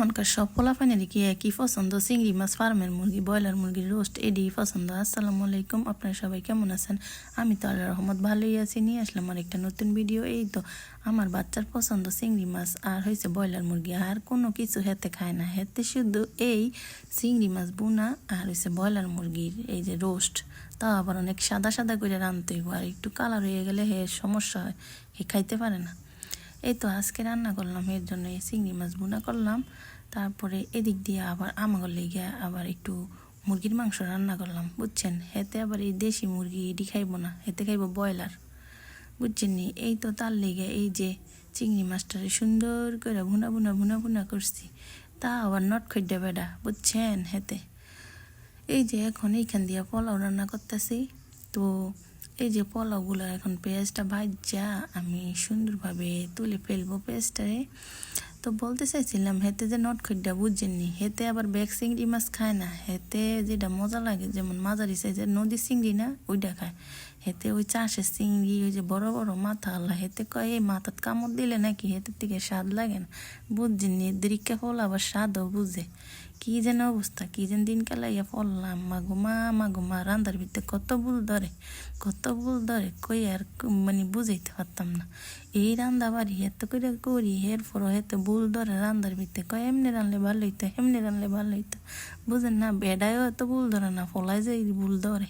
এখনকার সব পোলাপাইনেরই কি একই পছন্দ, চিংড়ি মাছ, ফার্মের মুরগি, ব্রয়লার মুরগির রোস্ট, এডি পছন্দ। আসসালামু আলাইকুম, আপনারা সবাই কেমন আছেন? আমি তো আল্লাহর রহমত ভালোই আছি। নিয়ে আসলাম আর একটা নতুন ভিডিও। এই তো আমার বাচ্চার পছন্দ চিংড়ি মাছ আর হয়েছে ব্রয়লার মুরগি, আর কোনো কিছু হেতে খায় না। হেতে শুধু এই চিংড়ি মাছ বুনা আর হয়েছে ব্রয়লার মুরগির এই যে রোস্ট, তাও আবার অনেক সাদা সাদা করে রাঁধতে হইব, আর একটু কালার হয়ে গেলে হে সমস্যা হয়, হে খাইতে পারে না। এই তো আজকে রান্না করলাম, এর জন্য এই চিংড়ি মাছ ভুনা করলাম। তারপরে এদিক দিয়ে আবার আমাগর লেগে আবার একটু মুরগির মাংস রান্না করলাম, বুঝছেন। হেতে আবার এই দেশি মুরগি এটি খাইব না, হেতে খাইব ব্রয়লার, বুঝছেন নি। এই তো তার লেগে এই যে চিংড়ি মাছটারে সুন্দর করে ভুনা ভুনা ভুনা ভুনা করছি, তা আবার নট খৈডা বেডা, বুঝছেন। হেতে এই যে এখন এইখান দিয়ে পোলাও রান্না করতেছি। তো এই যে পোলাওগুলো এখন পেঁয়াজটা ভাজা আমি সুন্দরভাবে তুলে ফেলবো পেঁয়াজটারে। তো বলতে চাইছিলাম হেতে যে নট খৈডা, বুঝছেননি। হেতে আবার ব্যাগ চিংড়ি মাছ খায় না, হেতে যেটা মজা লাগে যেমন মাঝারি সাইজের নদীর চিংড়ি না ওইটা খায়। হেতে ওই চাষের চিংড়ি ওই যে বড় বড় মাথা আল্লাহ, হেতে কয় এই মাথাত কামড় দিলে নাকি হেতের থেকে স্বাদ লাগে না, বুঝছেননি। দৃক্ষা ফল আবার স্বাদও বুঝে, কি যেন অবস্থা, কি যেন দিন কালাইয়া পড়লাম। মাগুমা রান্দার ভিতরে কত ভুল ধরে, কত ভুল ধরে, কই আর মানে বুঝাইতে পারতাম না। এই রান্না বাড়ি এত করে করি, এরপরও এত ভুল ধরে রান্দার ভিতরে, কয় এমনি রানলে ভালো হইতো, এমনি রানলে ভালো হইতো, বুঝেন না। বেডায়ও এত ভুল ধরে না, ফলাই যে ভুল ধরে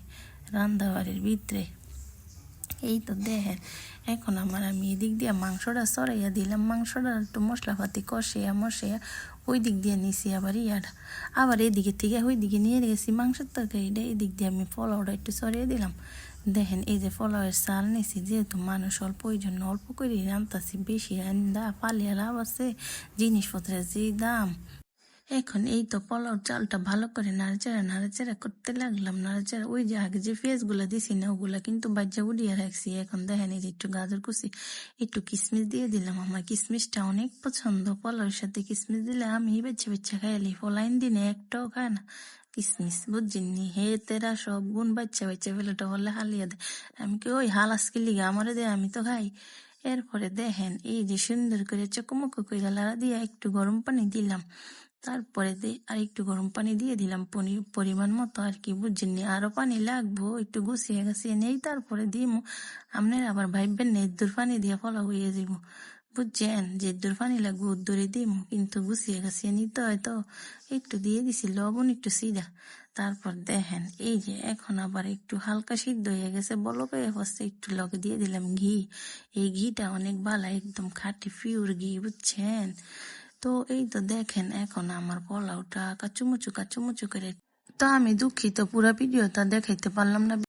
রান্না বাড়ির ভিতরে। এই তো দেখেন এখন আমি এদিক দিয়ে মাংসটা সরাইয়া দিলাম, মাংসটা একটু মশলাপাতি কষিয়া মশিয়া ওই দিক দিয়ে নিছি আবার ইয়াটা, আবার এদিকে থেকে ওই দিকে নিয়ে গেছি মাংসের তরকারিটা। এদিক দিয়ে আমি পোলাওটা একটু সরিয়ে দিলাম। দেখেন এই যে পোলাওয়ের চাল নিছি, যেহেতু মানুষ অল্প ওই জন্য অল্প করে রান্তাছি, বেশি রান্দা পালিয়া লাভ আছে, জিনিসপত্রের যে দাম। এখন এই তো পোলাওর চালটা ভালো করে নাড়াচাড়া করতে লাগলাম, নাড়াচাড়া। ওই যে আগে যে পেঁয়াজগুলা দিছি না ওগুলা কিন্তু বাজ্যা উড়িয়ে রাখছি। এখন দেখেন এই যে একটু গাজর কুচি, একটু কিশমিশ দিয়ে দিলাম। আমার কিশমিশটা অনেক পছন্দ, পোলাওর সাথে কিশমিশ দিলে আমি বেছে বেছে খাইলি, পোলাইন দিনে একটাও খায় না কিশমিশ, বুঝছিনি। হে তেরা সব গুণ বাচ্চা বাচ্চা ফেলেটা হলে হালিয়ে দেয়। আমি কি ওই হালাসকে লিগে আমারে দে, আমি তো খাই। এরপরে দেখেন এই যে সুন্দর করে চকমকো করে লাড়া দিয়ে একটু গরম পানি দিলাম। তারপরে আর একটু গরম পানি দিয়ে দিলাম পরিমাণ মতো আর কি, বুঝছেননি। আরো পানি লাগবো, একটু গুছিয়ে গাছিয়ে নেই তারপরে দিমু। আপনার আবার ভাববেন না এদ্দুর পানি দিয়ে পোলাও হয়ে যাব, বুঝছেন। যে এদ্দুর পানি লাগবো উদ্দুরে দিমু, কিন্তু গুছিয়ে গাছিয়ে নিতে হয় তো। একটু দিয়ে দিছি লবণ একটু সিধা। তারপর দেখেন এই যে এখন আবার একটু হালকা সিদ্ধ হয়ে গেছে, বলক হয়ে হচ্ছে, একটু লগে দিয়ে দিলাম ঘি। এই ঘিটা অনেক ভালো, একদম খাঁটি পিওর ঘি, বুঝছেন। তো এই তো দেখেন এখন আমার পোলাওটা কাচুমুচু করে। তো আমি দুঃখিত পুরা ভিডিওটা দেখাইতে পারলাম না।